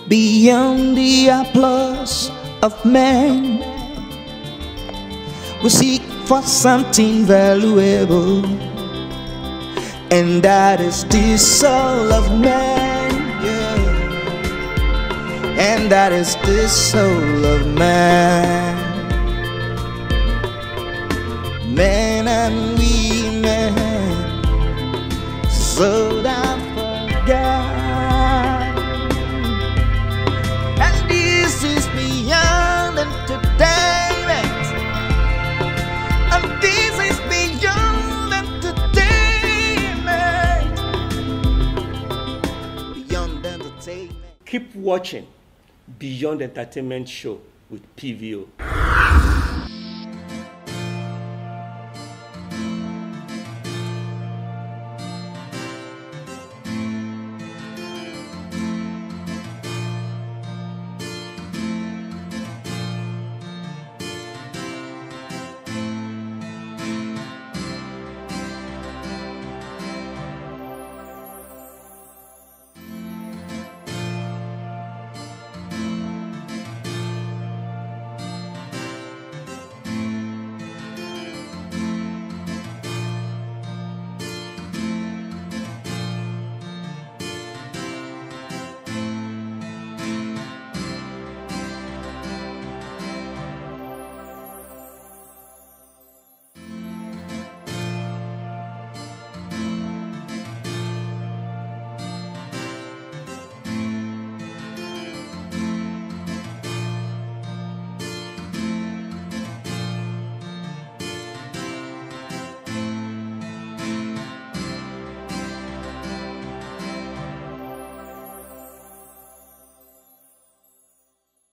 beyond the applause of men. We seek for something valuable, And that is the soul of man, yeah. And that is the soul of man. Men and women sold out for God. And this is beyond entertainment. And this is beyond entertainment. Beyond entertainment. Keep watching Beyond Entertainment Show with PVO.